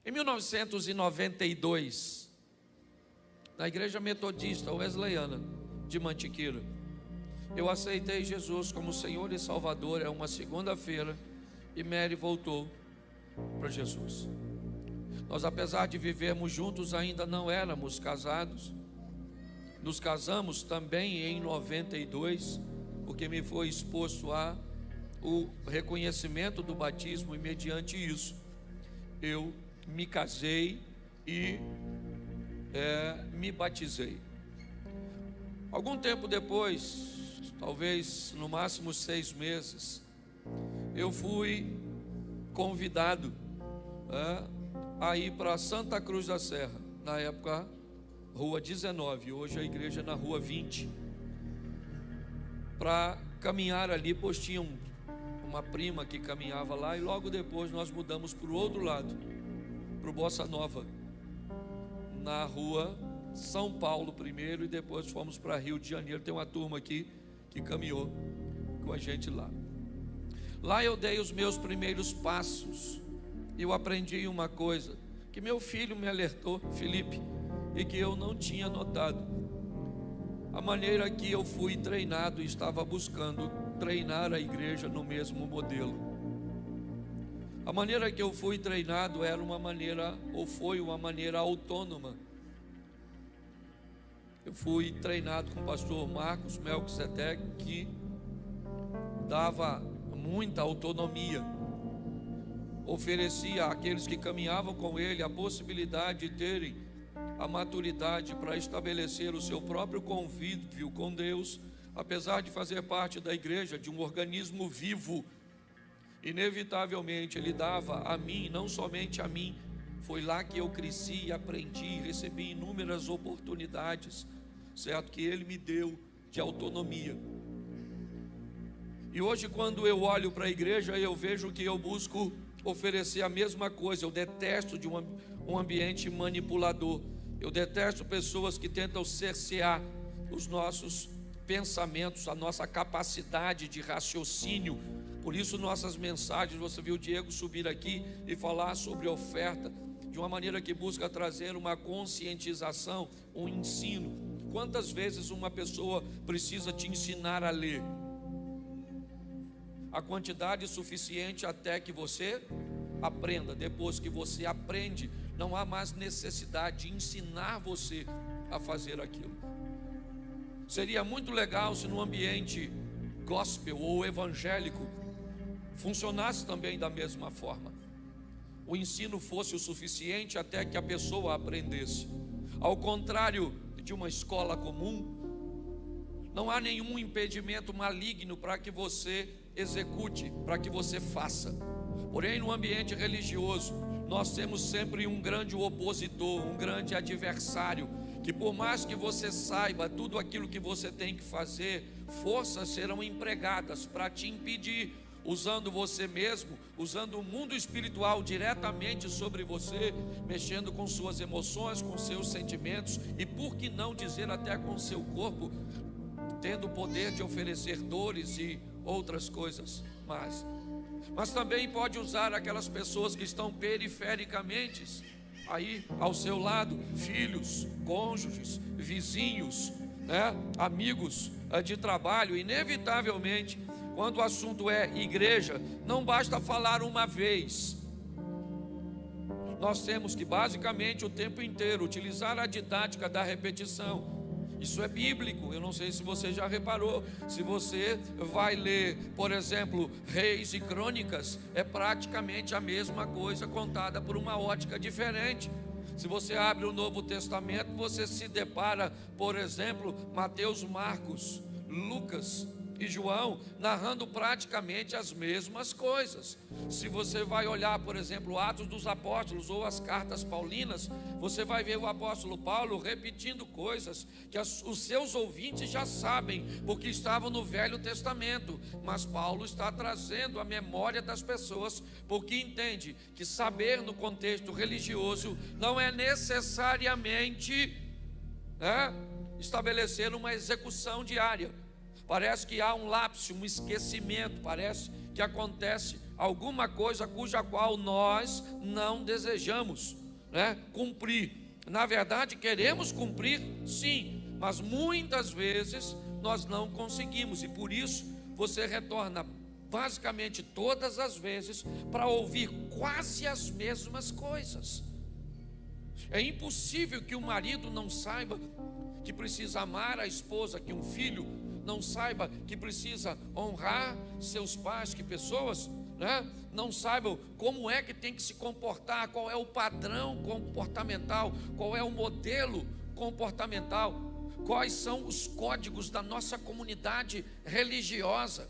Em 1992, na Igreja Metodista Wesleyana de Mantiqueira, eu aceitei Jesus como Senhor e Salvador. É uma segunda-feira e Mary voltou para Jesus. Nós, apesar de vivermos juntos, ainda não éramos casados. Nos casamos também em 92, porque me foi exposto a o reconhecimento do batismo, e mediante isso eu me casei e me batizei. Algum tempo depois, talvez no máximo 6 meses, eu fui convidado a ir para Santa Cruz da Serra, na época Rua 19, hoje a igreja é na Rua 20, para caminhar ali, pois tinha uma prima que caminhava lá, e logo depois nós mudamos para o outro lado, para o Bossa Nova, na Rua São Paulo primeiro, e depois fomos para Rio de Janeiro. Tem uma turma aqui que caminhou com a gente lá. Lá eu dei os meus primeiros passos, e eu aprendi uma coisa que meu filho me alertou, Felipe, e que eu não tinha notado: a maneira que eu fui treinado e estava buscando treinar a igreja no mesmo modelo. A maneira que eu fui treinado era uma maneira, ou foi uma maneira autônoma. Eu fui treinado com o pastor Marcos Melquisedeque, que dava muita autonomia, oferecia àqueles que caminhavam com ele a possibilidade de terem a maturidade para estabelecer o seu próprio convívio com Deus, apesar de fazer parte da igreja, de um organismo vivo. Inevitavelmente ele dava a mim, não somente a mim, foi lá que eu cresci e aprendi, recebi inúmeras oportunidades, certo, que ele me deu de autonomia. E hoje, quando eu olho para a igreja, eu vejo que eu busco oferecer a mesma coisa. Eu detesto de um ambiente manipulador. Eu detesto pessoas que tentam cercear os nossos pensamentos, a nossa capacidade de raciocínio. Por isso nossas mensagens, você viu o Diego subir aqui e falar sobre oferta, de uma maneira que busca trazer uma conscientização, um ensino. Quantas vezes uma pessoa precisa te ensinar a ler? A quantidade suficiente até que você aprenda. Depois que você aprende, não há mais necessidade de ensinar você a fazer aquilo. Seria muito legal se no ambiente gospel ou evangélico funcionasse também da mesma forma. O ensino fosse o suficiente até que a pessoa aprendesse. Ao contrário de uma escola comum, não há nenhum impedimento maligno para que você execute, para que você faça. Porém, no ambiente religioso, nós temos sempre um grande opositor, um grande adversário, que por mais que você saiba tudo aquilo que você tem que fazer, forças serão empregadas para te impedir, usando você mesmo, usando o mundo espiritual diretamente sobre você, mexendo com suas emoções, com seus sentimentos, e por que não dizer até com seu corpo, tendo o poder de oferecer dores e outras coisas mais. Mas também pode usar aquelas pessoas que estão perifericamente aí ao seu lado, filhos, cônjuges, vizinhos, amigos de trabalho. Inevitavelmente, quando o assunto é igreja, não basta falar uma vez. Nós temos que basicamente o tempo inteiro utilizar a didática da repetição. Isso é bíblico. Eu não sei se você já reparou. Se você vai ler, por exemplo, Reis e Crônicas, é praticamente a mesma coisa contada por uma ótica diferente. Se você abre o Novo Testamento, você se depara, por exemplo, Mateus, Marcos, Lucas e João, narrando praticamente as mesmas coisas. Se você vai olhar, por exemplo, Atos dos Apóstolos ou as cartas paulinas, você vai ver o apóstolo Paulo repetindo coisas que os seus ouvintes já sabem, porque estavam no Velho Testamento, mas Paulo está trazendo a memória das pessoas, porque entende que saber no contexto religioso não é necessariamente estabelecer uma execução diária. Parece que há um lapso, um esquecimento, parece que acontece alguma coisa cuja qual nós não desejamos, cumprir. Na verdade, queremos cumprir, sim, mas muitas vezes nós não conseguimos, e por isso você retorna basicamente todas as vezes para ouvir quase as mesmas coisas. É impossível que o marido não saiba que precisa amar a esposa, que um filho não saiba que precisa honrar seus pais, que pessoas não saibam como é que tem que se comportar, qual é o padrão comportamental, qual é o modelo comportamental, quais são os códigos da nossa comunidade religiosa.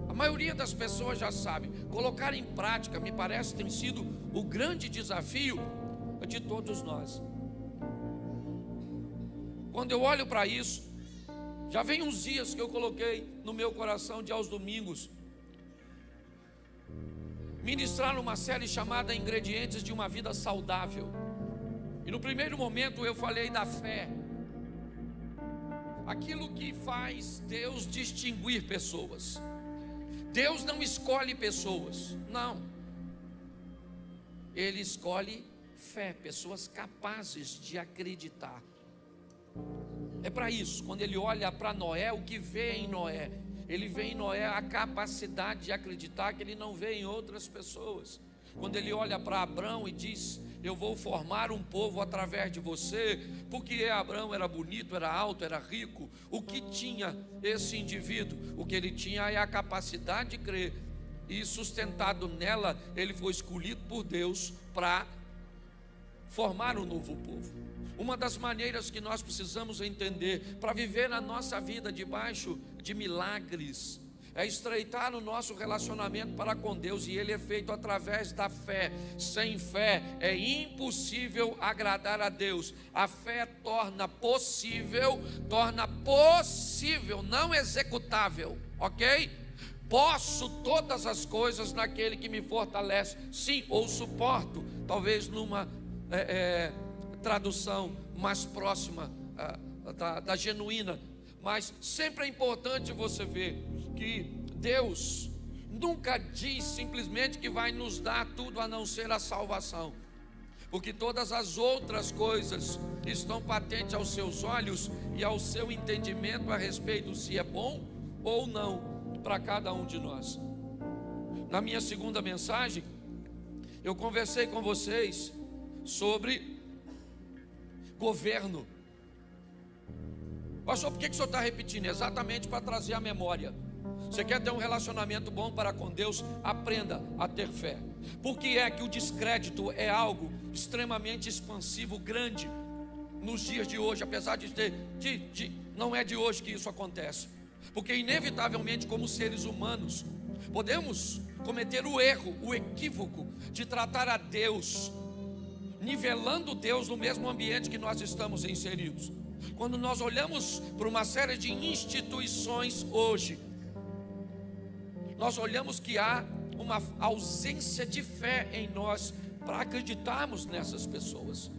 A maioria das pessoas já sabe. Colocar em prática, me parece, tem sido o grande desafio de todos nós. Quando eu olho para isso, já vem uns dias que eu coloquei no meu coração de aos domingos ministrar uma série chamada Ingredientes de uma Vida Saudável. E no primeiro momento eu falei da fé, aquilo que faz Deus distinguir pessoas. Deus não escolhe pessoas, não. Ele escolhe fé, pessoas capazes de acreditar. É para isso, quando ele olha para Noé, o que vê em Noé? Ele vê em Noé a capacidade de acreditar que ele não vê em outras pessoas. Quando ele olha para Abrão e diz: eu vou formar um povo através de você, porque Abrão era bonito, era alto, era rico. O que tinha esse indivíduo? O que ele tinha é a capacidade de crer, e sustentado nela, ele foi escolhido por Deus para formar um novo povo. Uma das maneiras que nós precisamos entender para viver a nossa vida debaixo de milagres é estreitar o nosso relacionamento para com Deus, e ele é feito através da fé. Sem fé é impossível agradar a Deus. A fé torna possível, não executável, ok? Posso todas as coisas naquele que me fortalece, sim, ou suporto, talvez numa tradução mais próxima da genuína. Mas sempre é importante você ver que Deus nunca diz simplesmente que vai nos dar tudo a não ser a salvação, porque todas as outras coisas estão patentes aos seus olhos e ao seu entendimento a respeito se é bom ou não para cada um de nós. Na minha segunda mensagem, eu conversei com vocês sobre governo. Pastor, por que o senhor está repetindo? Exatamente para trazer a memória. Você quer ter um relacionamento bom para com Deus? Aprenda a ter fé. Por que é que o descrédito é algo extremamente expansivo, grande nos dias de hoje, apesar de não é de hoje que isso acontece? Porque inevitavelmente, como seres humanos, podemos cometer o erro, o equívoco de tratar a Deus, nivelando Deus no mesmo ambiente que nós estamos inseridos. Quando nós olhamos para uma série de instituições hoje, nós olhamos que há uma ausência de fé em nós para acreditarmos nessas pessoas.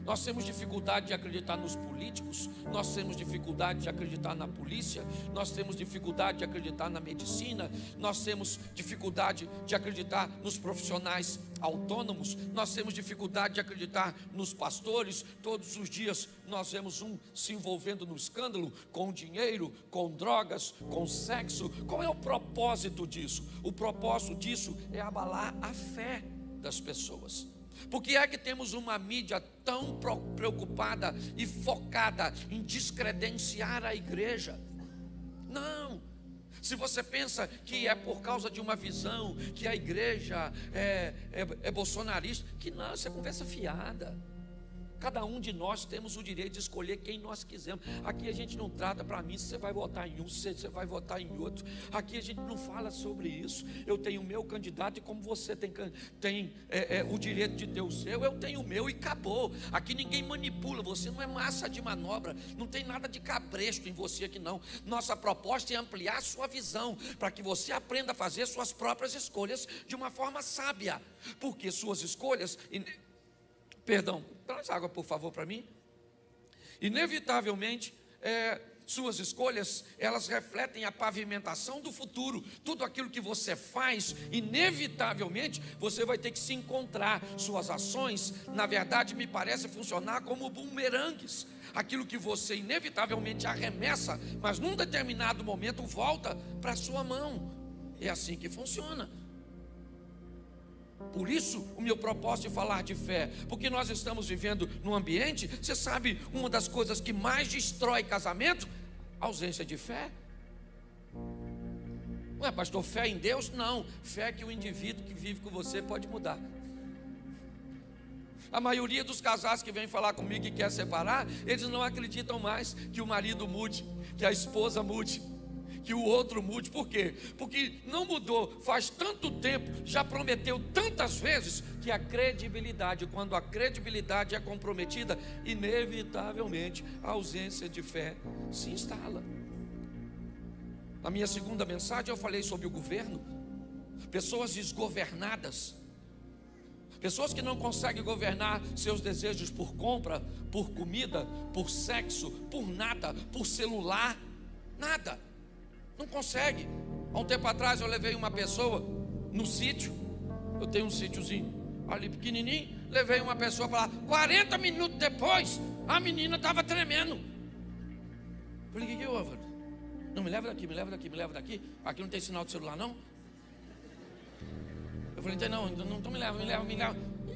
Nós temos dificuldade de acreditar nos políticos, nós temos dificuldade de acreditar na polícia, nós temos dificuldade de acreditar na medicina, nós temos dificuldade de acreditar nos profissionais autônomos, nós temos dificuldade de acreditar nos pastores. Todos os dias nós vemos um se envolvendo no escândalo, com dinheiro, com drogas, com sexo. Qual é o propósito disso? O propósito disso é abalar a fé das pessoas. Por que é que temos uma mídia tão preocupada e focada em descredenciar a igreja? Não. Se você pensa que é por causa de uma visão, que a igreja é bolsonarista, que não, isso é conversa fiada. Cada um de nós temos o direito de escolher quem nós quisermos. Aqui a gente não trata para mim se você vai votar em um, se você vai votar em outro. Aqui a gente não fala sobre isso. Eu tenho o meu candidato, e como você tem o direito de ter o seu, eu tenho o meu e acabou. Aqui ninguém manipula, você não é massa de manobra, não tem nada de cabresto em você aqui não. Nossa proposta é ampliar a sua visão, para que você aprenda a fazer suas próprias escolhas de uma forma sábia. Porque suas escolhas... Perdão, traz água por favor para mim. Inevitavelmente, Suas escolhas, elas refletem a pavimentação do futuro. Tudo aquilo que você faz, inevitavelmente, você vai ter que se encontrar. Suas ações, na verdade, me parece funcionar como bumerangues. Aquilo que você inevitavelmente arremessa, mas num determinado momento volta para a sua mão. É assim que funciona. Por isso, o meu propósito de falar de fé, porque nós estamos vivendo num ambiente, você sabe, uma das coisas que mais destrói casamento, ausência de fé. Ué, pastor, fé em Deus? Não, fé que o indivíduo que vive com você pode mudar. A maioria dos casais que vêm falar comigo e quer separar, eles não acreditam mais que o marido mude, que a esposa mude, que o outro mude. Por quê? Porque não mudou faz tanto tempo, já prometeu tantas vezes, que a credibilidade, quando a credibilidade é comprometida, inevitavelmente a ausência de fé se instala. Na minha segunda mensagem eu falei sobre o governo. Pessoas desgovernadas, pessoas que não conseguem governar seus desejos por compra, por comida, por sexo, por nada, por celular, nada. Não consegue. Há um tempo atrás eu levei uma pessoa no sítio. Eu tenho um sítiozinho ali pequenininho. Levei uma pessoa para lá. 40 minutos depois, a menina estava tremendo. Falei, o que houve? Não, me leva daqui, me leva daqui, me leva daqui. Aqui não tem sinal de celular não? Eu falei, não, então me leva.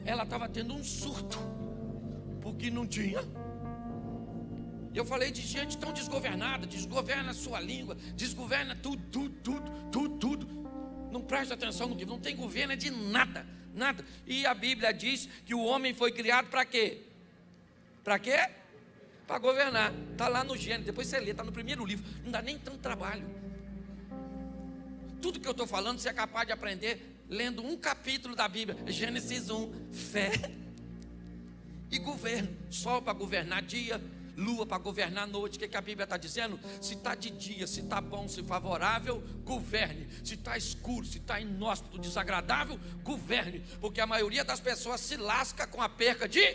Ela estava tendo um surto, porque não tinha. Eu falei de gente tão desgovernada. Desgoverna a sua língua, desgoverna tudo. Não presta atenção no que não tem governo é de nada. E a Bíblia diz que o homem foi criado para quê? Para quê? Para governar. Está lá no Gênesis, depois você lê, está no primeiro livro. Não dá nem tanto trabalho. Tudo que eu estou falando você é capaz de aprender lendo um capítulo da Bíblia. Gênesis 1, fé e governo. Sol para governar dia, lua para governar noite. O que a Bíblia está dizendo? Se está de dia, se está bom, se favorável, governe. Se está escuro, se está inóspito, desagradável, governe. Porque a maioria das pessoas se lasca com a perca de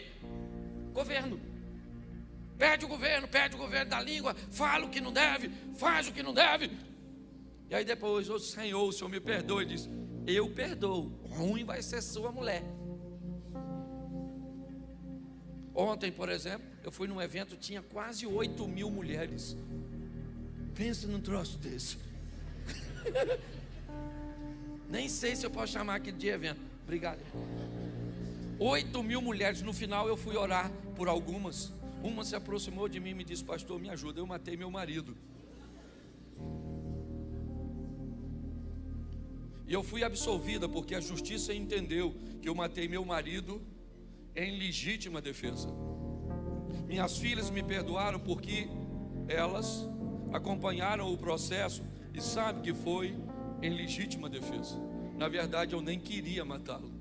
governo. Perde o governo da língua, fala o que não deve, faz o que não deve. E aí depois, o Senhor me perdoe, diz, eu perdoo, ruim vai ser sua mulher. Ontem, por exemplo, eu fui num evento, tinha quase 8.000 mulheres. Pensa num troço desse. Nem sei se eu posso chamar aqui de evento. Obrigado. 8.000 mulheres. No final eu fui orar por algumas. Uma se aproximou de mim e me disse, pastor, me ajuda, eu matei meu marido. E eu fui absolvida porque a justiça entendeu que eu matei meu marido em legítima defesa. Minhas filhas me perdoaram porque elas acompanharam o processo e sabem que foi em legítima defesa. Na verdade eu nem queria matá-lo,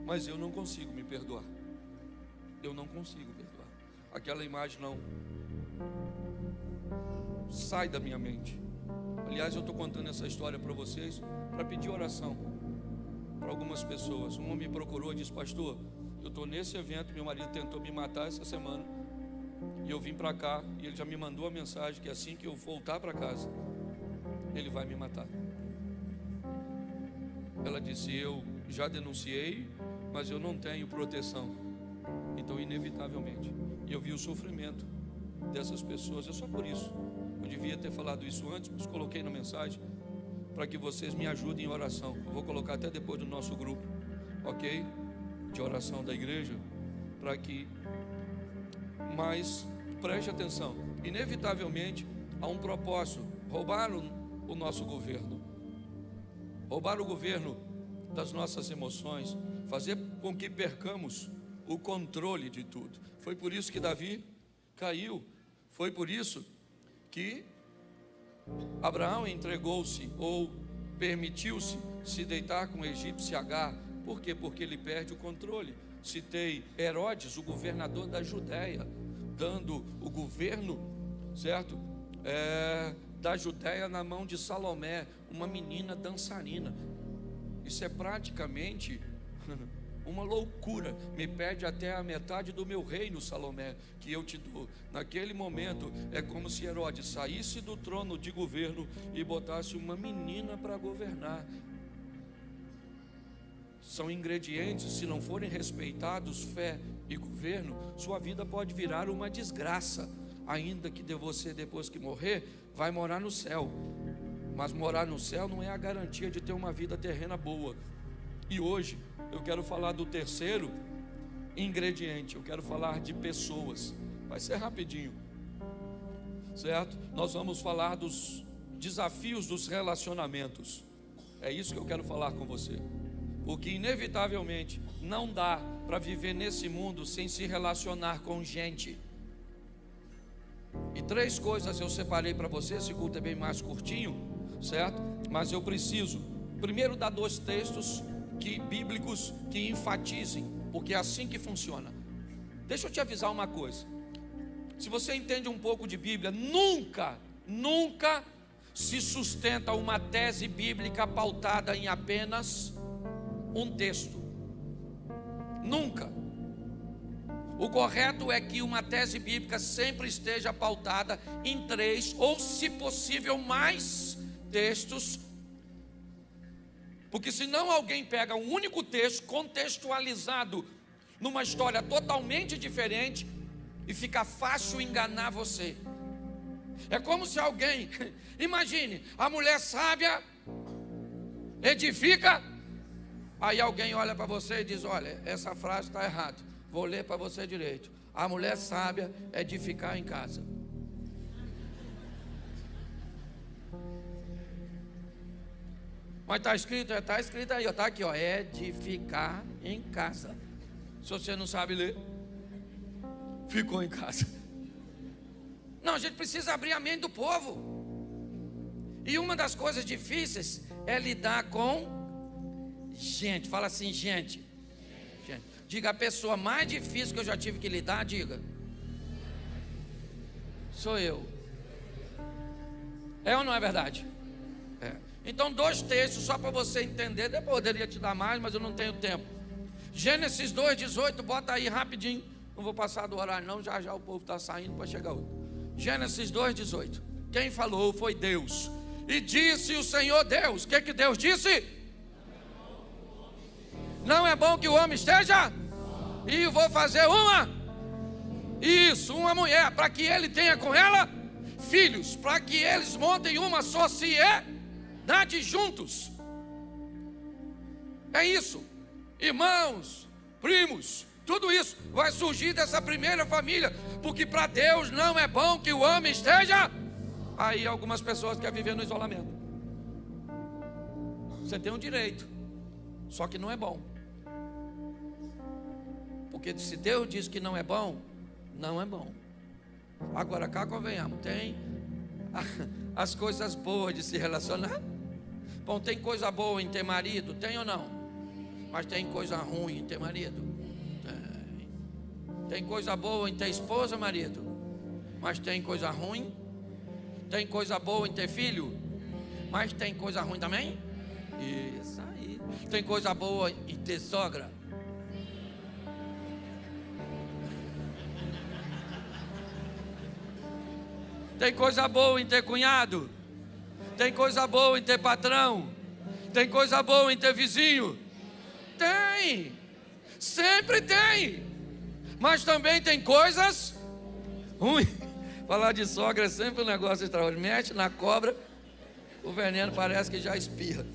mas eu não consigo me perdoar. Eu não consigo perdoar. Aquela imagem não sai da minha mente. Aliás, eu estou contando essa história para vocês para pedir oração para algumas pessoas. Uma me procurou e disse, pastor, eu estou nesse evento, meu marido tentou me matar essa semana e eu vim para cá e ele já me mandou a mensagem que assim que eu voltar para casa ele vai me matar. Ela disse, eu já denunciei, mas eu não tenho proteção, então inevitavelmente. E eu vi o sofrimento dessas pessoas. É só por isso, eu devia ter falado isso antes, mas coloquei na mensagem para que vocês me ajudem em oração. Eu vou colocar até depois do nosso grupo, ok? De oração da igreja, para que, mas preste atenção, inevitavelmente há um propósito. Roubaram o nosso governo, roubar o governo das nossas emoções, fazer com que percamos o controle de tudo. Foi por isso que Davi caiu, foi por isso que Abraão entregou-se ou permitiu-se se deitar com o egípcio Agar. Por quê? Porque ele perde o controle. Citei Herodes, o governador da Judéia, dando o governo, certo? Da Judéia na mão de Salomé, uma menina dançarina. Isso é praticamente uma loucura. Me pede até a metade do meu reino, Salomé, que eu te dou. Naquele momento é como se Herodes saísse do trono de governo e botasse uma menina para governar. São ingredientes, se não forem respeitados, fé e governo, sua vida pode virar uma desgraça. Ainda que você, depois que morrer, vai morar no céu. Mas morar no céu não é a garantia de ter uma vida terrena boa. E hoje eu quero falar do terceiro ingrediente. Eu quero falar de pessoas. Vai ser rapidinho, certo? Nós vamos falar dos desafios dos relacionamentos. É isso que eu quero falar com você. Porque inevitavelmente não dá para viver nesse mundo sem se relacionar com gente. E 3 coisas eu separei para você. Esse culto é bem mais curtinho, certo? Mas eu preciso primeiro dar 2 textos bíblicos que enfatizem, porque é assim que funciona. Deixa eu te avisar uma coisa. Se você entende um pouco de Bíblia, nunca se sustenta uma tese bíblica pautada em apenas um texto. Nunca. O correto é que uma tese bíblica sempre esteja pautada em 3 ou, se possível, mais textos. Porque senão alguém pega um único texto contextualizado numa história totalmente diferente e fica fácil enganar você. É como se alguém, imagine, a mulher sábia edifica, aí alguém olha para você e diz: olha, essa frase está errada, vou ler para você direito. A mulher sábia edificar em casa. Mas está escrito aí, está aqui, ó, edificar em casa. Se você não sabe ler, ficou em casa. Não, a gente precisa abrir a mente do povo. E uma das coisas difíceis é lidar com gente. Fala assim, gente. Diga, a pessoa mais difícil que eu já tive que lidar, diga. Sou eu. É ou não é verdade? É. Então 2 textos só para você entender. Depois eu poderia te dar mais, mas eu não tenho tempo. Gênesis 2:18, bota aí rapidinho. Não vou passar do horário não, já o povo está saindo para chegar outro. Gênesis 2:18. Quem falou foi Deus. E disse o Senhor Deus. O que Deus disse? Não é bom que o homem esteja? E vou fazer uma mulher, para que ele tenha com ela filhos, para que eles montem uma sociedade juntos. É isso. Irmãos, primos, tudo isso vai surgir dessa primeira família, porque para Deus não é bom que o homem esteja. Aí algumas pessoas querem viver no isolamento. Você tem um direito, só que não é bom. Porque se Deus diz que não é bom, não é bom. Agora cá convenhamos, tem as coisas boas de se relacionar. Bom, tem coisa boa em ter marido, tem ou não? Mas tem coisa ruim em ter marido? Tem coisa boa em ter esposa, marido? Mas tem coisa ruim? Tem coisa boa em ter filho? Mas tem coisa ruim também? Isso aí. Tem coisa boa em ter sogra? Tem coisa boa em ter cunhado? Tem coisa boa em ter patrão? Tem coisa boa em ter vizinho? Tem, sempre tem. Mas também tem coisas ruins. Falar de sogra é sempre um negócio extraordinário. Mete na cobra, o veneno parece que já espirra.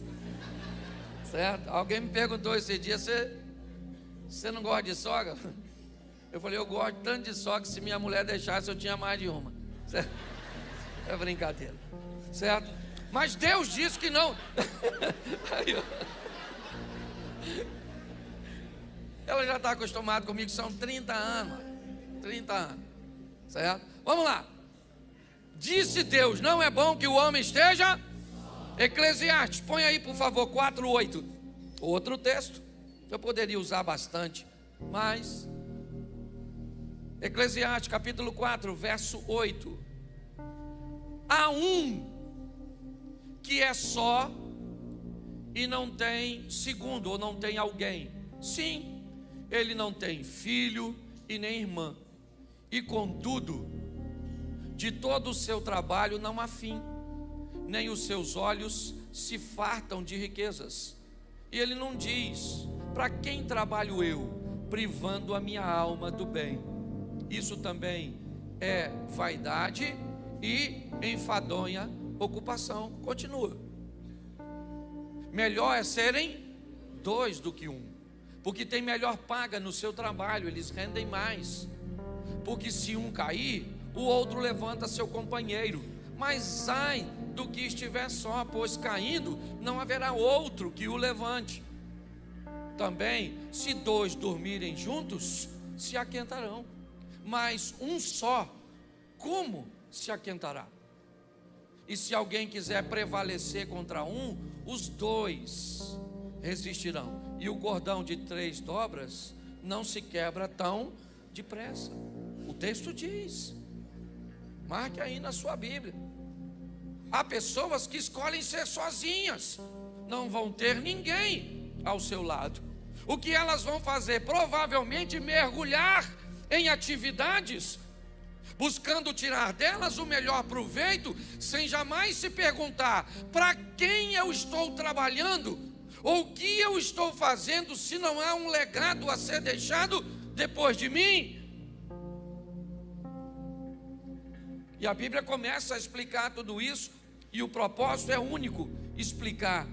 Certo? Alguém me perguntou esse dia: você não gosta de sogra? Eu falei: eu gosto tanto de sogra que se minha mulher deixasse eu tinha mais de uma. Certo? É brincadeira, certo? Mas Deus disse que não. Ela já está acostumada comigo, são 30 anos. 30 anos, certo? Vamos lá. Disse Deus: não é bom que o homem esteja. Eclesiastes, põe aí por favor 4:8. Outro texto, eu poderia usar bastante, mas Eclesiastes capítulo 4, verso 8. Há um que é só e não tem segundo, ou não tem alguém. Sim, ele não tem filho e nem irmã, e contudo, de todo o seu trabalho não há fim, nem os seus olhos se fartam de riquezas. E ele não diz: para quem trabalho eu, privando a minha alma do bem? Isso também é vaidade e enfadonha ocupação. Continua. Melhor é serem dois do que um, porque tem melhor paga no seu trabalho, eles rendem mais. Porque se um cair, o outro levanta seu companheiro. Mas ai do que estiver só, pois caindo não haverá outro que o levante. Também, se dois dormirem juntos, se aquentarão, mas um só, como se aquentará? E se alguém quiser prevalecer contra um, os dois resistirão. E o cordão de 3 dobras não se quebra tão depressa. O texto diz, marque aí na sua Bíblia. Há pessoas que escolhem ser sozinhas, não vão ter ninguém ao seu lado. O que elas vão fazer? Provavelmente mergulhar em atividades, buscando tirar delas o melhor proveito, sem jamais se perguntar: para quem eu estou trabalhando? Ou o que eu estou fazendo, se não há um legado a ser deixado depois de mim? E a Bíblia começa a explicar tudo isso, e o propósito é único: explicar,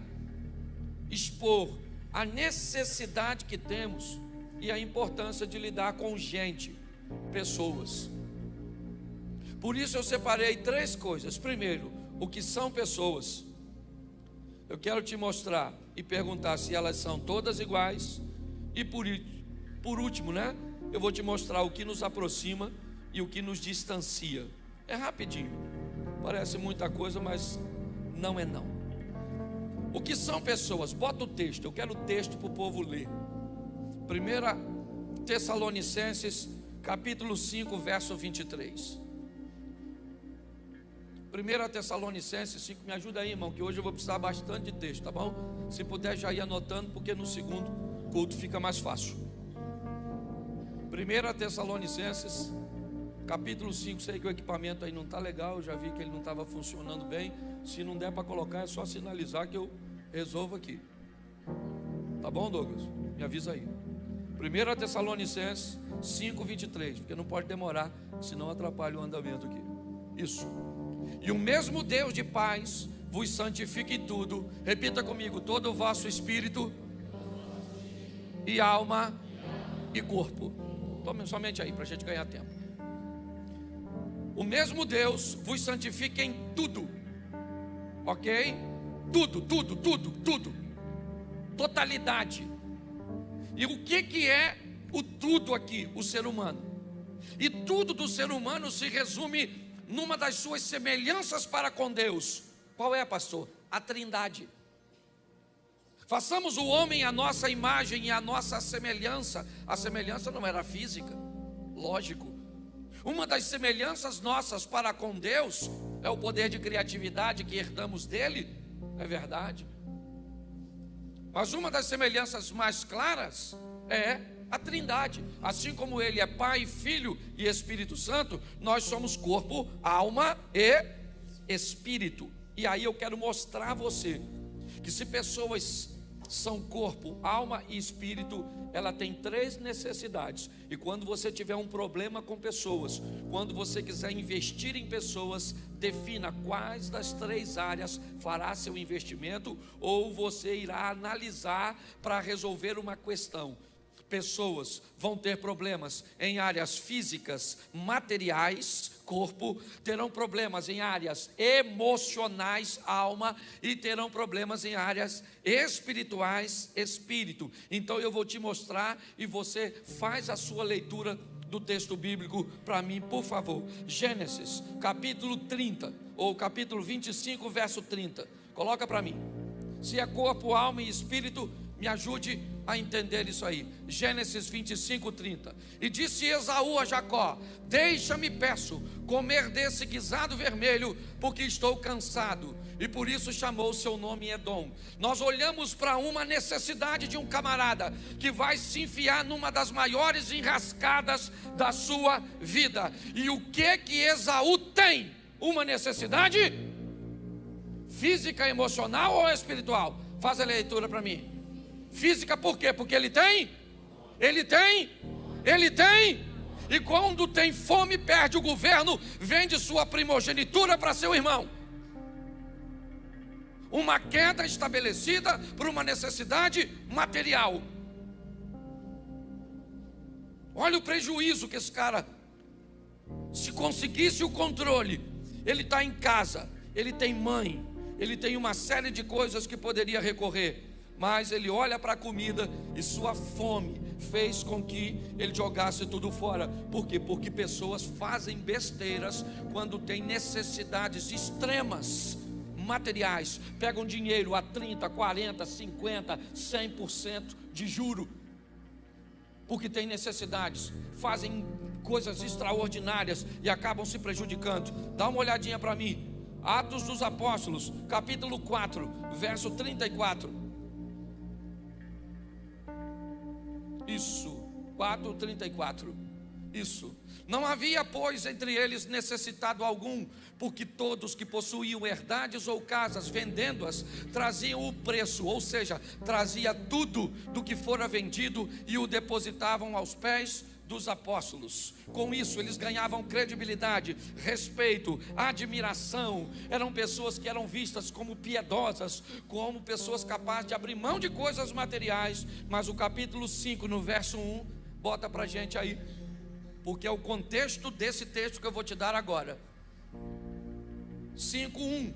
expor a necessidade que temos e a importância de lidar com gente, pessoas. Por isso eu separei 3 coisas. Primeiro, o que são pessoas. Eu quero te mostrar e perguntar se elas são todas iguais. E por último, eu vou te mostrar o que nos aproxima e o que nos distancia. É rapidinho, parece muita coisa, mas não é não. O que são pessoas? Bota o texto, eu quero o texto para o povo ler. 1 Tessalonicenses capítulo 5, verso 23. 1 Tessalonicenses 5, me ajuda aí, irmão, que hoje eu vou precisar bastante de texto, tá bom? Se puder já ir anotando, porque no segundo culto fica mais fácil. 1 Tessalonicenses capítulo 5, sei que o equipamento aí não está legal, eu já vi que ele não estava funcionando bem. Se não der para colocar, é só sinalizar que eu resolvo aqui. Tá bom, Douglas? Me avisa aí. 1 Tessalonicenses 5, 23, porque não pode demorar, senão atrapalha o andamento aqui. Isso. E o mesmo Deus de paz vos santifique em tudo. Repita comigo: todo o vosso espírito e alma e corpo. Tome somente aí, para a gente ganhar tempo. O mesmo Deus vos santifique em tudo. Ok? Tudo. Totalidade. E o que é o tudo aqui? O ser humano. E tudo do ser humano se resume numa das suas semelhanças para com Deus. Qual é, pastor? A Trindade. Façamos o homem a nossa imagem e a nossa semelhança. A semelhança não era física, lógico. Uma das semelhanças nossas para com Deus é o poder de criatividade que herdamos dele, é verdade. Mas uma das semelhanças mais claras é a Trindade. Assim como ele é Pai, Filho e Espírito Santo, nós somos corpo, alma e espírito. E aí eu quero mostrar a você que se pessoas são corpo, alma e espírito, ela tem 3 necessidades. E quando você tiver um problema com pessoas, quando você quiser investir em pessoas, defina quais das 3 áreas fará seu investimento, ou você irá analisar para resolver uma questão. Pessoas vão ter problemas em áreas físicas, materiais, corpo, terão problemas em áreas emocionais, alma, e terão problemas em áreas espirituais, espírito. Então eu vou te mostrar e você faz a sua leitura do texto bíblico para mim, por favor. Gênesis, capítulo 30, ou capítulo 25, verso 30. Coloca para mim. Se é corpo, alma e espírito, Me ajude a entender isso aí. Gênesis 25:30. E disse Esaú a Jacó: deixa-me, peço, comer desse guisado vermelho, porque estou cansado. E por isso chamou o seu nome Edom. Nós olhamos para uma necessidade de um camarada que vai se enfiar numa das maiores enrascadas da sua vida. E o que Esaú tem? Uma necessidade física, emocional ou espiritual? Faz a leitura para mim. Física por quê? Porque ele tem. E quando tem fome, perde o governo, vende sua primogenitura para seu irmão. Uma queda estabelecida por uma necessidade material. Olha o prejuízo que esse cara, se conseguisse o controle, ele está em casa, ele tem mãe, ele tem uma série de coisas que poderia recorrer, mas ele olha para a comida e sua fome fez com que ele jogasse tudo fora. Por quê? Porque pessoas fazem besteiras quando tem necessidades extremas materiais, pegam dinheiro a 30, 40, 50, 100% de juro, porque tem necessidades, fazem coisas extraordinárias e acabam se prejudicando. Dá uma olhadinha para mim, Atos dos Apóstolos, capítulo 4, verso 34. Isso, 4:34. Isso. Não havia, pois, entre eles necessitado algum, porque todos que possuíam herdades ou casas, vendendo-as, traziam o preço, ou seja, trazia tudo do que fora vendido e o depositavam aos pés dos apóstolos. Com isso eles ganhavam credibilidade, respeito, admiração. Eram pessoas que eram vistas como piedosas, como pessoas capazes de abrir mão de coisas materiais. Mas o capítulo 5, no verso 1, bota pra gente aí, porque é o contexto desse texto que eu vou te dar agora. 5:1.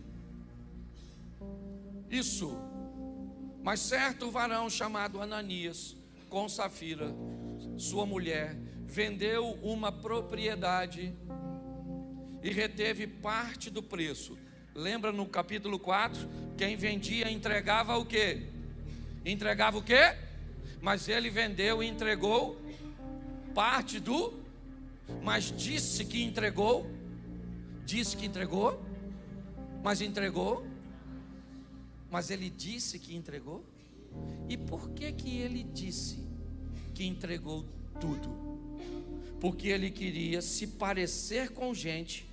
Isso. Mas certo varão chamado Ananias, com Safira, sua mulher, vendeu uma propriedade e reteve parte do preço. Lembra no capítulo 4? Quem vendia entregava o quê? Entregava o quê? Mas ele vendeu e entregou parte do... Mas disse que entregou. Disse que entregou. Mas entregou. Mas ele disse que entregou. E por que ele disse que entregou tudo? Porque ele queria se parecer com gente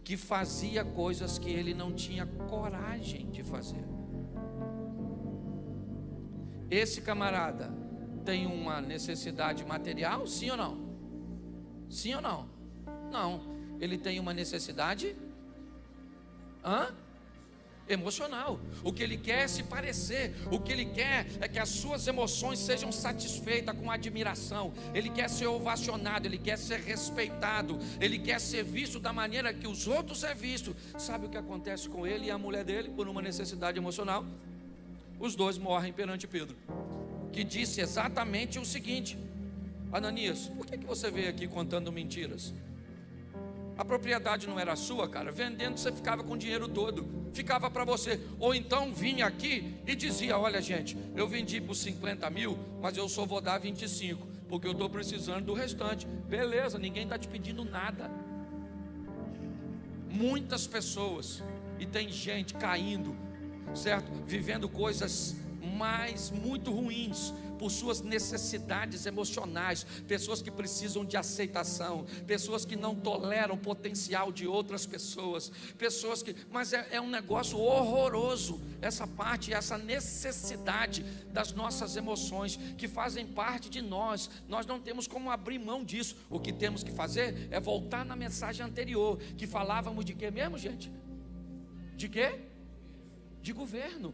que fazia coisas que ele não tinha coragem de fazer. Esse camarada tem uma necessidade material, sim ou não? Sim ou não? Não. Ele tem uma necessidade emocional. O que ele quer é se parecer. O que ele quer é que as suas emoções sejam satisfeitas com admiração. Ele quer ser ovacionado, ele quer ser respeitado, ele quer ser visto da maneira que os outros é visto. Sabe o que acontece com ele e a mulher dele por uma necessidade emocional? Os dois morrem perante Pedro, que disse exatamente o seguinte: Ananias, por que você veio aqui contando mentiras? A propriedade não era sua, cara. Vendendo você ficava com o dinheiro todo, ficava para você. Ou então vinha aqui e dizia: olha gente, eu vendi por 50 mil, mas eu só vou dar 25, porque eu estou precisando do restante. Beleza, ninguém está te pedindo nada. Muitas pessoas, e tem gente caindo, certo? Vivendo coisas muito ruins por suas necessidades emocionais. Pessoas que precisam de aceitação, pessoas que não toleram o potencial de outras pessoas, pessoas que... Mas é um negócio horroroso essa parte, essa necessidade das nossas emoções que fazem parte de nós. Nós não temos como abrir mão disso. O que temos que fazer é voltar na mensagem anterior, que falávamos de quê mesmo, gente? De quê? De governo.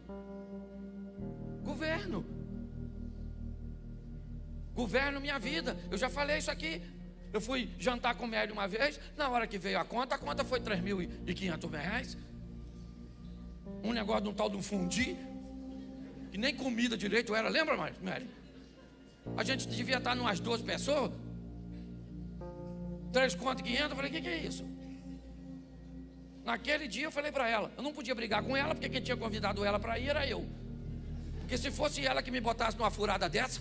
Governo minha vida. Eu já falei isso aqui. Eu fui jantar com o Mary uma vez. Na hora que veio a conta foi R$3.500. Um negócio de um tal de um fundi, que nem comida direito era. Lembra, Mary? A gente devia estar umas 12 pessoas. 3 contas 500. Eu falei: o que é isso? Naquele dia eu falei para ela, eu não podia brigar com ela, porque quem tinha convidado ela para ir era eu. Porque se fosse ela que me botasse numa furada dessa,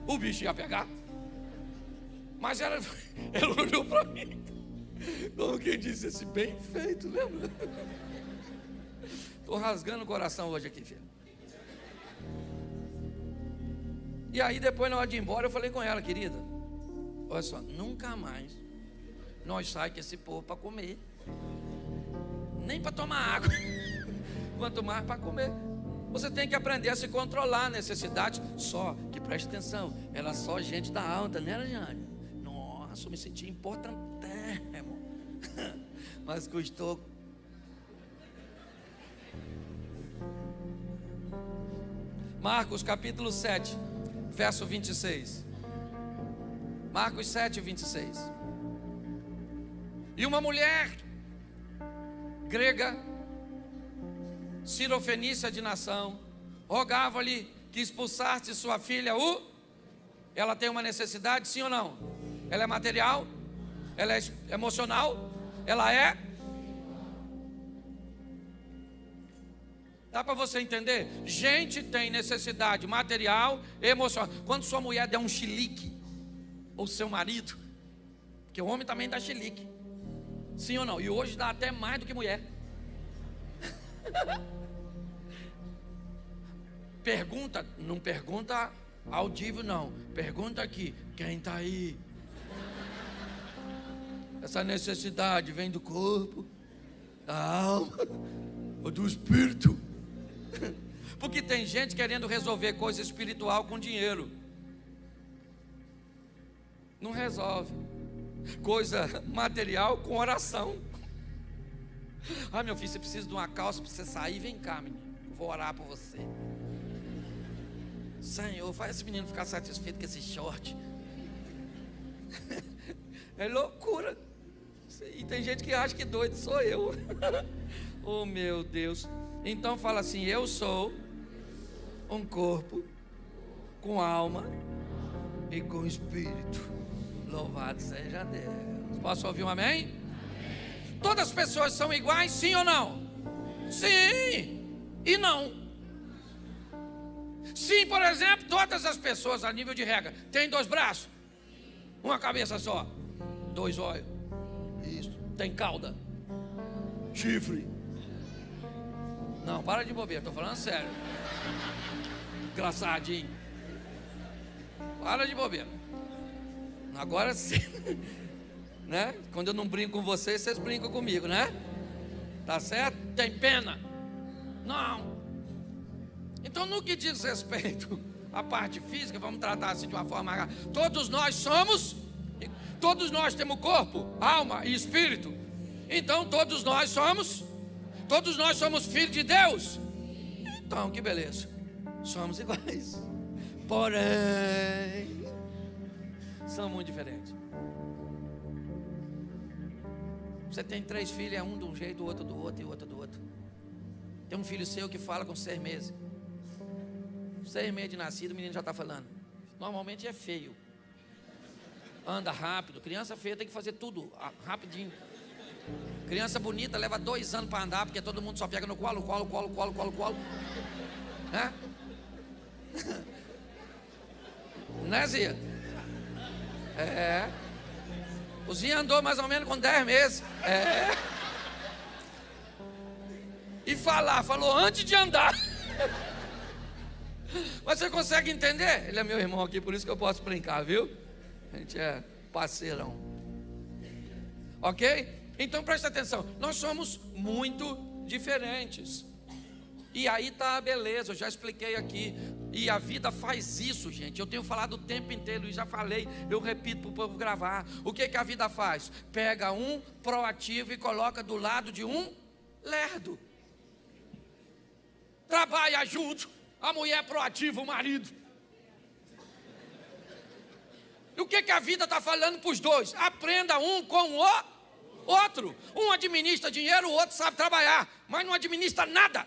o bicho ia pegar. Mas ela olhou para mim, como quem disse assim, bem feito, lembra? Estou rasgando o coração hoje aqui, filho. E aí depois na hora de ir embora eu falei com ela, querida, olha só, nunca mais nós saímos com esse povo para comer, nem para tomar água, quanto mais para comer. Você tem que aprender a se controlar a necessidade. Só que preste atenção, ela é só gente da alta, né, Jane? Nossa, eu me senti importantíssimo. Mas custou. Marcos capítulo 7, verso 26. Marcos 7, 26. E uma mulher grega, cirofenícia de nação, rogava-lhe que expulsasse sua filha. Ela tem uma necessidade, sim ou não? Ela é material? Ela é emocional? Ela é? Dá para você entender? Gente tem necessidade material, emocional. Quando sua mulher der um chilique, ou seu marido, porque o homem também dá chilique, sim ou não? E hoje dá até mais do que mulher. Pergunta, não pergunta audível não, pergunta aqui, quem está aí? Essa necessidade vem do corpo, da alma ou do espírito? Porque tem gente querendo resolver coisa espiritual com dinheiro, não resolve. Coisa material com oração. Ah, meu filho, você precisa de uma calça para você sair, vem cá, menino, eu vou orar por você. Senhor, faz esse menino ficar satisfeito com esse short. É loucura. E tem gente que acha que doido sou eu. Oh meu Deus. Então fala assim, eu sou um corpo com alma e com espírito. Louvado seja Deus. Posso ouvir um amém? Todas as pessoas são iguais, sim ou não? Sim e não. Sim, por exemplo, todas as pessoas a nível de regra têm 2 braços, uma cabeça só, 2 olhos, isso, tem cauda, chifre. Não, para de bobeira, estou falando sério. Engraçadinho. Para de bobeira. Agora sim, né? Quando eu não brinco com vocês, vocês brincam comigo, né? Tá certo? Tem pena? Não. Então, no que diz respeito à parte física, vamos tratar assim de uma forma. Todos nós temos corpo, alma e espírito. Então, todos nós somos filhos de Deus. Então, que beleza. Somos iguais. Porém, são muito diferentes. Você tem 3 filhos, é um de um jeito, o outro do outro e o outro do outro. Tem um filho seu que fala com 6 meses. 6 meses de nascido, o menino já está falando. Normalmente é feio. Anda rápido. Criança feia tem que fazer tudo rapidinho. Criança bonita leva 2 anos para andar, porque todo mundo só pega no colo. Né? Né, Zia? É. O Zia andou mais ou menos com 10 meses. É. E falou antes de andar. Mas você consegue entender? Ele é meu irmão aqui, por isso que eu posso brincar, viu? A gente é parceirão. Ok? Então presta atenção, nós somos muito diferentes. E aí está a beleza, eu já expliquei aqui. E a vida faz isso, gente. Eu tenho falado o tempo inteiro e já falei, eu repito para o povo gravar. O que a vida faz? Pega um proativo e coloca do lado de um lerdo. Trabalha junto, a mulher proativa, o marido. E o que a vida está falando para os dois? Aprenda um com o outro. Um administra dinheiro, o outro sabe trabalhar, mas não administra nada.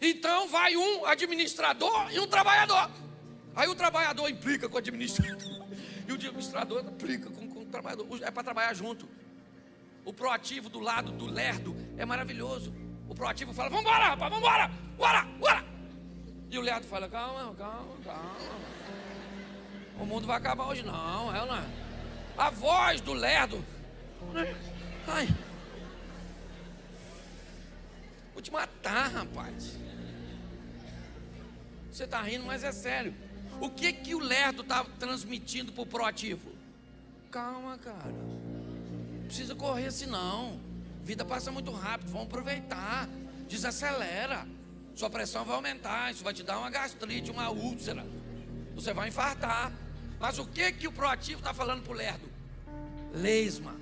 Então vai um administrador e um trabalhador. Aí o trabalhador implica com o administrador e o administrador implica com o trabalhador. É para trabalhar junto. O proativo do lado do lerdo é maravilhoso. O proativo fala, vamos embora, rapaz, vamos embora, bora. E o Lerdo fala, calma. O mundo vai acabar hoje não, é ou não é? A voz do Lerdo. Ai. Vou te matar, rapaz. Você está rindo, mas é sério. O que o Lerdo está transmitindo para o proativo? Calma, cara. Não precisa correr assim não. A vida passa muito rápido, vamos aproveitar. Desacelera. Sua pressão vai aumentar, isso vai te dar uma gastrite, uma úlcera. Você vai infartar. Mas o que o proativo está falando para o Lerdo? Lesma,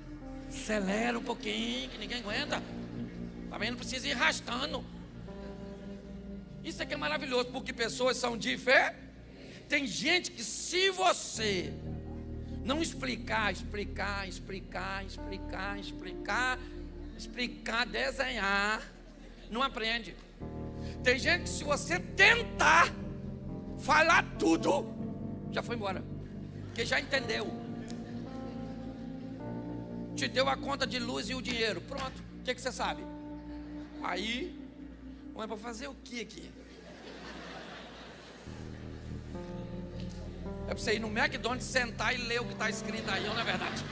acelera um pouquinho, que ninguém aguenta. Também não precisa ir arrastando. Isso aqui é maravilhoso, porque pessoas são de fé. Tem gente que se você não explicar, desenhar, não aprende. Tem gente que se você tentar falar tudo, já foi embora, porque já entendeu. Te deu a conta de luz e o dinheiro, pronto, o que você sabe? Aí, mas para fazer o que aqui? É para você ir no McDonald's, sentar e ler o que está escrito aí, não é verdade?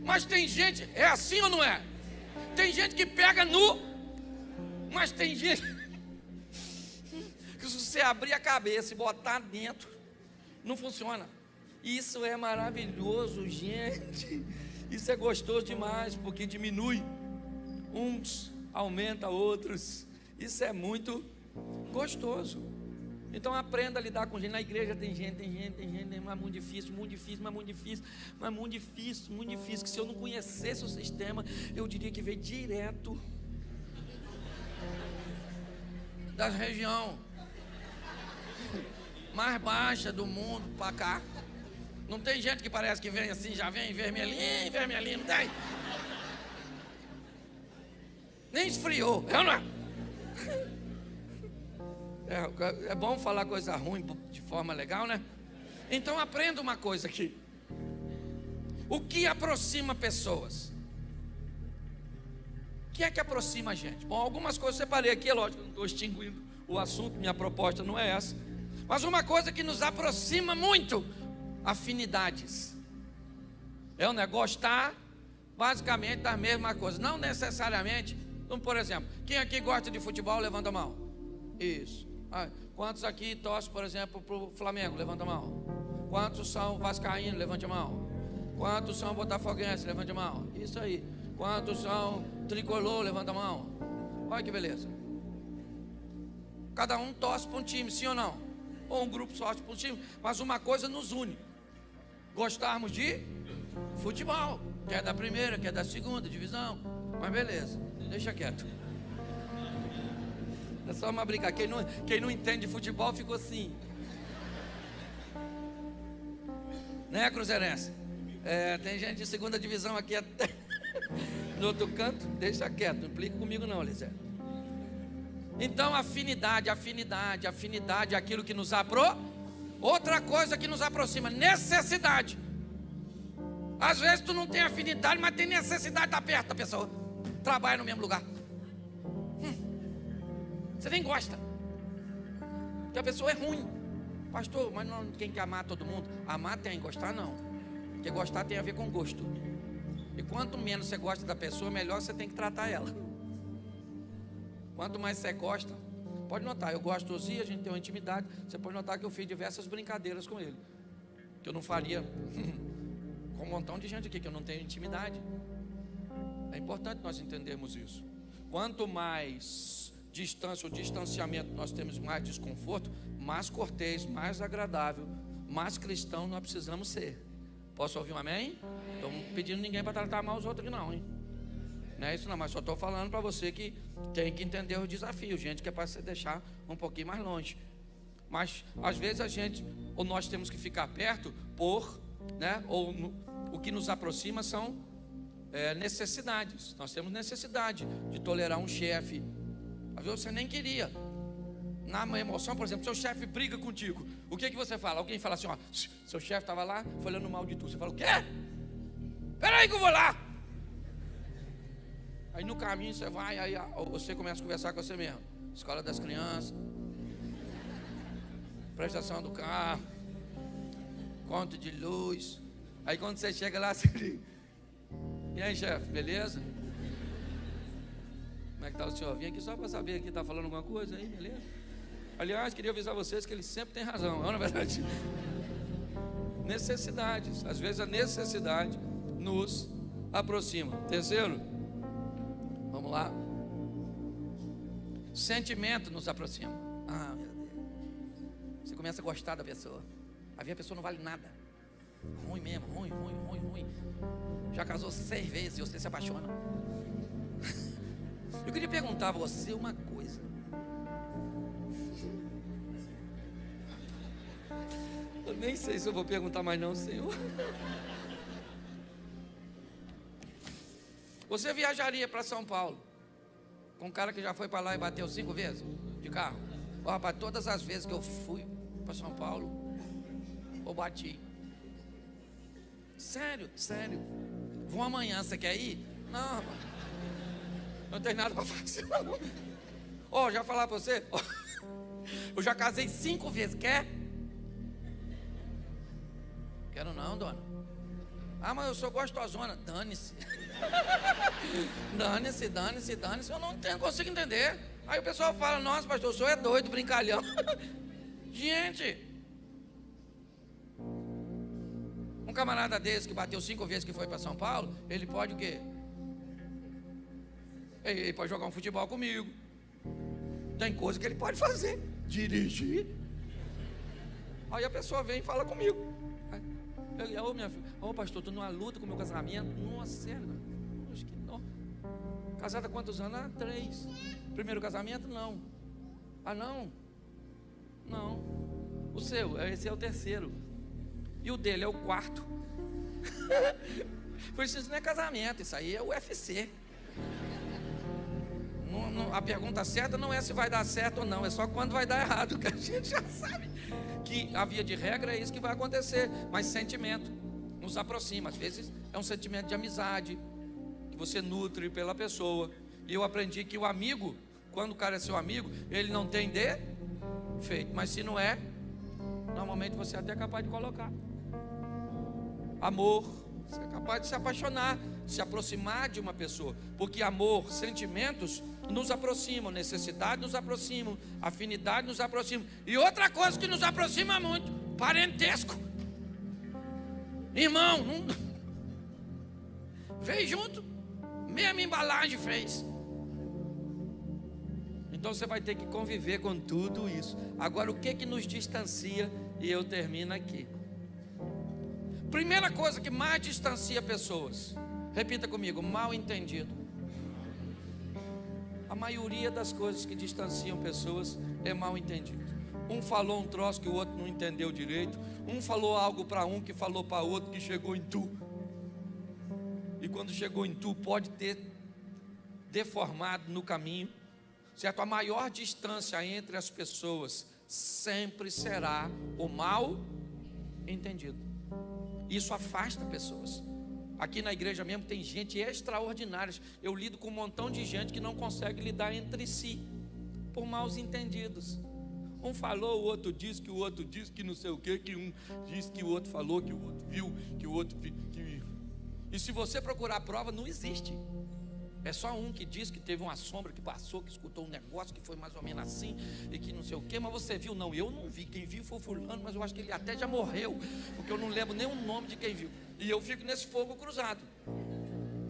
Mas tem gente, é assim ou não é? Tem gente que pega nu, mas tem gente que se você abrir a cabeça e botar dentro, não funciona. Isso é maravilhoso, gente. Isso é gostoso demais, porque diminui uns, aumenta outros. Isso é muito gostoso. Então aprenda a lidar com gente. Na igreja tem gente, mas muito difícil. Que se eu não conhecesse o sistema, eu diria que veio direto da região mais baixa do mundo para cá. Não tem gente que parece que vem assim, já vem vermelhinho, não tem? Nem esfriou, é ou não é? É bom falar coisa ruim de forma legal, né? Então aprenda uma coisa aqui. O que aproxima pessoas? O que é que aproxima a gente? Bom, algumas coisas eu separei aqui, é lógico, eu não estou extinguindo o assunto, minha proposta não é essa. Mas uma coisa que nos aproxima muito, afinidades. É um negócio, gostar basicamente das mesmas coisas. Não necessariamente. Então, por exemplo, quem aqui gosta de futebol, levanta a mão. Isso. Quantos aqui torcem, por exemplo, para o Flamengo? Levanta a mão. Quantos são vascaínos? Levante a mão. Quantos são botafoguenses? Levante a mão. Isso aí. Quantos são tricolor? Levanta a mão. Olha que beleza. Cada um torce para um time, sim ou não? Ou um grupo torce para um time. Mas uma coisa nos une: gostarmos de futebol. Quer da primeira, quer da segunda divisão. Mas beleza, deixa quieto. É só uma brincadeira. Quem não entende de futebol ficou assim, né, Cruzeirense? Tem gente de segunda divisão aqui até no outro canto. Deixa quieto, não implica comigo não, Elisé. Então afinidade, aquilo que nos outra coisa que nos aproxima, necessidade. Às vezes tu não tem afinidade, mas tem necessidade de estar perto da pessoa. Trabalha no mesmo lugar. Você nem gosta, porque a pessoa é ruim. Pastor, mas não tem que amar todo mundo. Amar tem, gostar não. Porque gostar tem a ver com gosto. E quanto menos você gosta da pessoa, melhor você tem que tratar ela. Quanto mais você gosta, pode notar, eu gosto do Ozzy, a gente tem uma intimidade. Você pode notar que eu fiz diversas brincadeiras com ele, que eu não faria com um montão de gente aqui, que eu não tenho intimidade. É importante nós entendermos isso. Quanto mais distância ou distanciamento nós temos, mais desconforto, mais cortês, mais agradável, mais cristão nós precisamos ser. Posso ouvir um amém? Estou pedindo ninguém para tratar mal os outros aqui não, hein? Não é isso não, mas só estou falando para você que tem que entender os desafios, gente, que é para se deixar um pouquinho mais longe. Mas às vezes a gente, ou nós temos que ficar perto o que nos aproxima são necessidades. Nós temos necessidade de tolerar um chefe. Às vezes você nem queria. Na emoção, por exemplo, seu chefe briga contigo, o que você fala? Alguém fala assim, ó, seu chefe estava lá falando mal de tu. Você fala, o quê? Espera aí que eu vou lá. Aí no caminho você vai, aí você começa a conversar com você mesmo. Escola das crianças, prestação do carro, conta de luz. Aí quando você chega lá, você diz: e aí, chefe, beleza? Como é que está o senhor? Vim aqui só para saber que está falando alguma coisa aí, beleza? Aliás, queria avisar vocês que ele sempre tem razão, não é verdade? Necessidades. Às vezes a necessidade nos aproxima. Terceiro, vamos lá. Sentimento nos aproxima. Ah, meu Deus. Você começa a gostar da pessoa. Aí vem a pessoa não vale nada. Ruim mesmo, ruim. Já casou 6 vezes e você se apaixona. Eu queria perguntar a você uma coisa. Eu nem sei se eu vou perguntar mais não, Senhor. Você viajaria para São Paulo com um cara que já foi para lá e bateu 5 vezes de carro? Ó, rapaz, todas as vezes que eu fui para São Paulo, eu bati. Sério. Vou amanhã, você quer ir? Não, rapaz. Não tem nada para fazer, não. Ó, já falar para você, eu já casei 5 vezes, quer? Quero não, dona. Ah, mas eu sou gostosona. Dane-se. Dane-se. Eu não consigo entender. Aí o pessoal fala: nossa, pastor, o senhor é doido, brincalhão. Gente, um camarada desse que bateu 5 vezes que foi para São Paulo, ele pode o quê? Ele pode jogar um futebol comigo. Tem coisa que ele pode fazer. Dirigir. Aí a pessoa vem e fala comigo: ô minha filha, ô pastor, estou numa luta com o meu casamento. Nossa, sério? Acho que não. Casada há quantos anos? Ah, 3. Primeiro casamento? Não. Ah, não? Não. O seu, esse é o 3º. E o dele é o 4º. Por isso não é casamento, isso aí é UFC. A pergunta certa não é se vai dar certo ou não, é só quando vai dar errado, que a gente já sabe que a via de regra é isso que vai acontecer. Mas sentimento nos aproxima. Às vezes é um sentimento de amizade que você nutre pela pessoa. E eu aprendi que o amigo, quando o cara é seu amigo, ele não tem defeito, mas se não é, normalmente você até é capaz de colocar amor. Você é capaz de se apaixonar, se aproximar de uma pessoa, porque amor, sentimentos nos aproximam, necessidade nos aproximam, afinidade nos aproximam. E outra coisa que nos aproxima muito: parentesco. Irmão, veio junto, mesma embalagem fez. Então você vai ter que conviver com tudo isso. Agora, o que nos distancia? E eu termino aqui. Primeira coisa que mais distancia pessoas, repita comigo: mal entendido. A maioria das coisas que distanciam pessoas é mal entendido. Um falou um troço que o outro não entendeu direito. Um falou algo para um que falou para outro que chegou em tu. E quando chegou em tu, pode ter deformado no caminho, certo? A maior distância entre as pessoas sempre será o mal entendido. Isso afasta pessoas. Aqui na igreja mesmo tem gente extraordinária. Eu lido com um montão de gente que não consegue lidar entre si por maus entendidos. Um falou, o outro disse, que o outro disse, que não sei o que um disse, que o outro falou, que o outro viu, que o outro viu. E se você procurar a prova, não existe. É só um que diz que teve uma sombra que passou, que escutou um negócio que foi mais ou menos assim, e que não sei o que, mas você viu? Não, eu não vi. Quem viu foi fulano, mas eu acho que ele até já morreu, porque eu não lembro nem o nome de quem viu. E eu fico nesse fogo cruzado,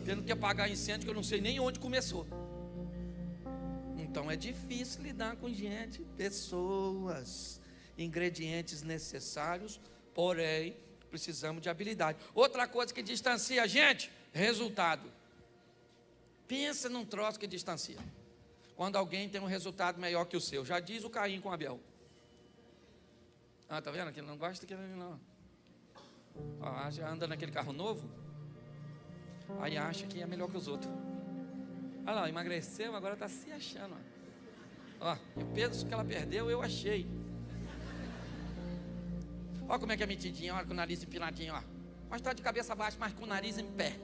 tendo que apagar incêndio que eu não sei nem onde começou. Então é difícil lidar com gente, pessoas, ingredientes necessários, porém precisamos de habilidade. Outra coisa que distancia a gente: resultado. Pensa num troço que distancia. Quando alguém tem um resultado melhor que o seu. Já diz o Caim com Abel. Ah, tá vendo? Que ele não gosta daquele não. Ó, já anda naquele carro novo, aí acha que é melhor que os outros. Olha lá, emagreceu, agora está se achando. Ó, e o peso que ela perdeu, eu achei. Olha como é que é metidinha, olha com o nariz empinadinho, ó. Mas está de cabeça baixa, mas com o nariz em pé.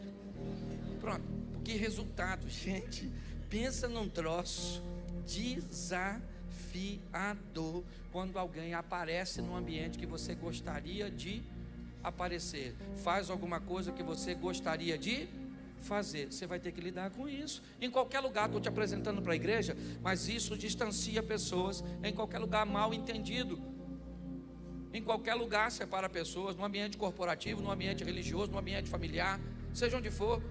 Pronto. Que resultado, gente. Pensa num troço desafiador quando alguém aparece num ambiente que você gostaria de aparecer, faz alguma coisa que você gostaria de fazer. Você vai ter que lidar com isso em qualquer lugar. Estou te apresentando para a igreja, mas isso distancia pessoas em qualquer lugar. Mal entendido, em qualquer lugar separa pessoas, no ambiente corporativo, no ambiente religioso, no ambiente familiar, seja onde for.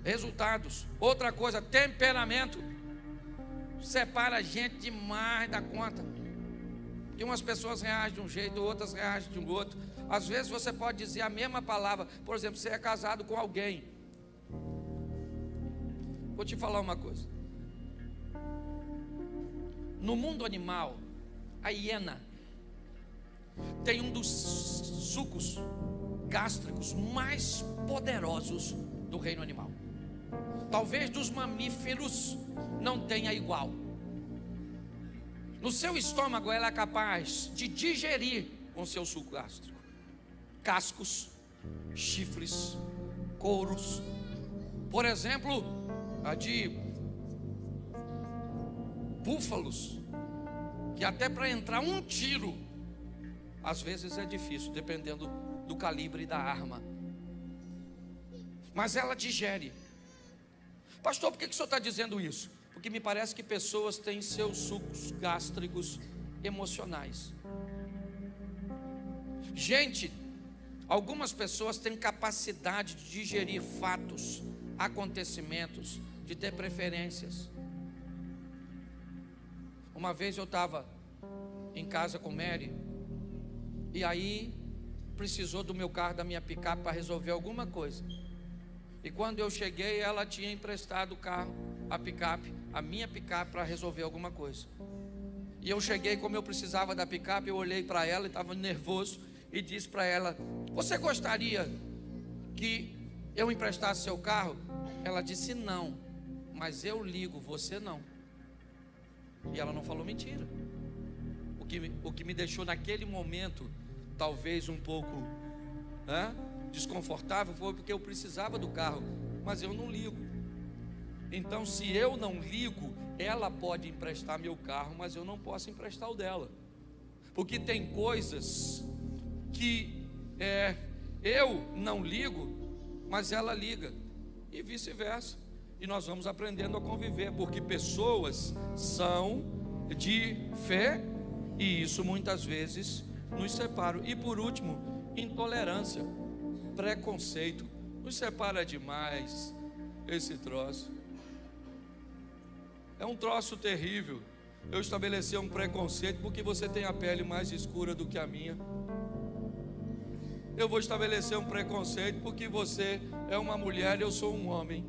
Resultados. Outra coisa, temperamento. Separa a gente demais da conta. Que umas pessoas reagem de um jeito, outras reagem de um outro. Às vezes você pode dizer a mesma palavra. Por exemplo, você é casado com alguém. Vou te falar uma coisa. No mundo animal, a hiena tem um dos sucos gástricos mais poderosos do reino animal. Talvez dos mamíferos não tenha igual. No seu estômago ela é capaz de digerir com seu suco gástrico cascos, chifres, couros. Por exemplo, a de búfalos, que até para entrar um tiro às vezes é difícil, dependendo do calibre da arma. Mas ela digere. Pastor, por que o senhor está dizendo isso? Porque me parece que pessoas têm seus sucos gástricos emocionais. Gente, algumas pessoas têm capacidade de digerir fatos, acontecimentos, de ter preferências. Uma vez eu estava em casa com Mary, e aí precisou do meu carro, da minha picape para resolver alguma coisa. E quando eu cheguei, ela tinha emprestado o carro, a picape, a minha picape, para resolver alguma coisa. E eu cheguei, como eu precisava da picape, eu olhei para ela e estava nervoso e disse para ela: você gostaria que eu emprestasse seu carro? Ela disse: não, mas eu ligo, você não. E ela não falou mentira. O que me deixou naquele momento talvez um pouco desconfortável foi porque eu precisava do carro, mas eu não ligo. Então, se eu não ligo, ela pode emprestar meu carro, mas eu não posso emprestar o dela, porque tem coisas que eu não ligo, mas ela liga, e vice-versa. E nós vamos aprendendo a conviver, porque pessoas são de fé, e isso muitas vezes nos separa. E por último, intolerância, preconceito. Nos separa demais esse troço. É um troço terrível. Eu estabelecer um preconceito porque você tem a pele mais escura do que a minha. Eu vou estabelecer um preconceito porque você é uma mulher e eu sou um homem.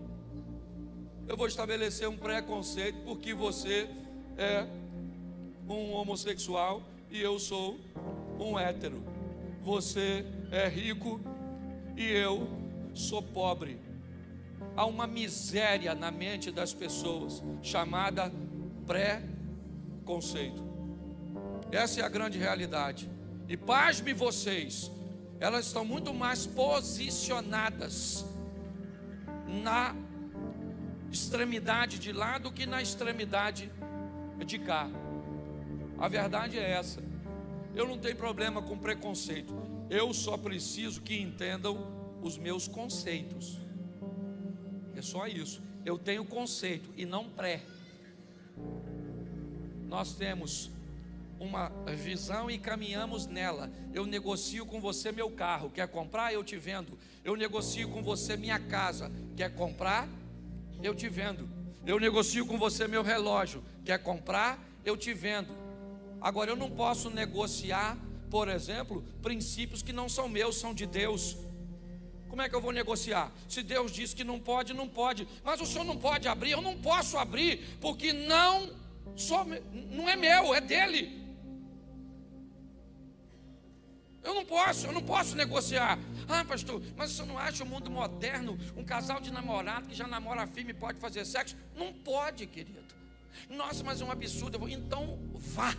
Eu vou estabelecer um preconceito porque você é um homossexual e eu sou um hétero. Você é rico e eu sou pobre. Há uma miséria na mente das pessoas chamada preconceito. Essa é a grande realidade. E pasme vocês, elas estão muito mais posicionadas na extremidade de lá do que na extremidade de cá. A verdade é essa. Eu não tenho problema com preconceito. Eu só preciso que entendam os meus conceitos. É só isso. Eu tenho conceito e não pré. Nós temos uma visão e caminhamos nela. Eu negocio com você meu carro. Quer comprar? Eu te vendo. Eu negocio com você minha casa. Quer comprar? Eu te vendo. Eu negocio com você meu relógio. Quer comprar? Eu te vendo. Agora eu não posso negociar, por exemplo, princípios que não são meus, são de Deus. Como é que eu vou negociar? Se Deus diz que não pode, não pode. Mas o senhor não pode abrir, eu não posso abrir, porque não é meu, é dele. Eu não posso negociar. Ah, pastor, mas você não acha o mundo moderno, um casal de namorado que já namora firme pode fazer sexo? Não pode, querido. Nossa, mas é um absurdo. Então vá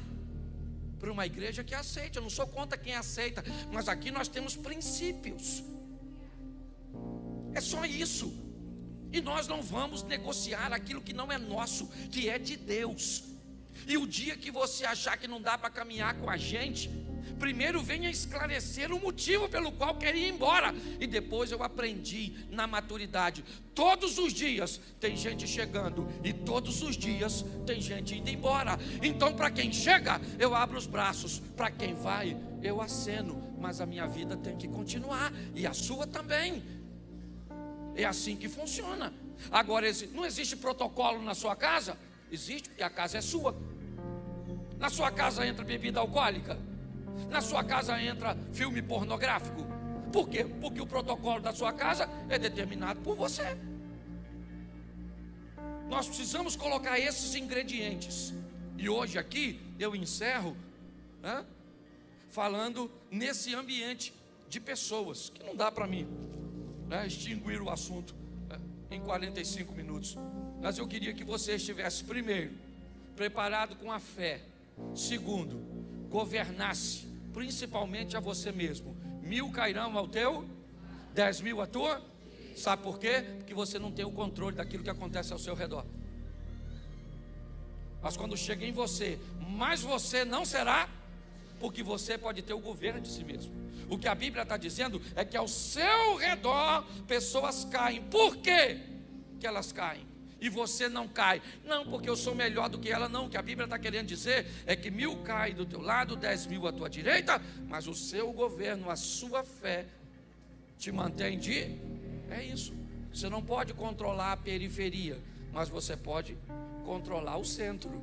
para uma igreja que aceite. Eu não sou contra quem aceita, mas aqui nós temos princípios. É só isso. E nós não vamos negociar aquilo que não é nosso, que é de Deus. E o dia que você achar que não dá para caminhar com a gente, primeiro venha esclarecer o motivo pelo qual quer ir embora. E depois eu aprendi na maturidade. Todos os dias tem gente chegando e todos os dias tem gente indo embora. Então para quem chega, eu abro os braços. Para quem vai, eu aceno. Mas a minha vida tem que continuar. E a sua também. É assim que funciona. Agora, não existe protocolo na sua casa? Existe, porque a casa é sua. Na sua casa entra bebida alcoólica? Na sua casa entra filme pornográfico? Por quê? Porque o protocolo da sua casa é determinado por você. Nós precisamos colocar esses ingredientes. E hoje aqui eu encerro falando nesse ambiente de pessoas, que não dá para mim extinguir o assunto em 45 minutos. Mas eu queria que você estivesse, primeiro, preparado com a fé. Segundo, governasse principalmente a você mesmo. 1000 cairão ao teu, 10.000 à tua. Sabe por quê? Porque você não tem o controle daquilo que acontece ao seu redor. Mas quando chega em você, mas você não será, porque você pode ter o governo de si mesmo. O que a Bíblia está dizendo é que ao seu redor pessoas caem. Por quê que elas caem? E você não cai. Não porque eu sou melhor do que ela, não. O que a Bíblia está querendo dizer é que 1000 caem do teu lado, 10.000 à tua direita, mas o seu governo, a sua fé te mantém de... É isso. Você não pode controlar a periferia, mas você pode controlar o centro.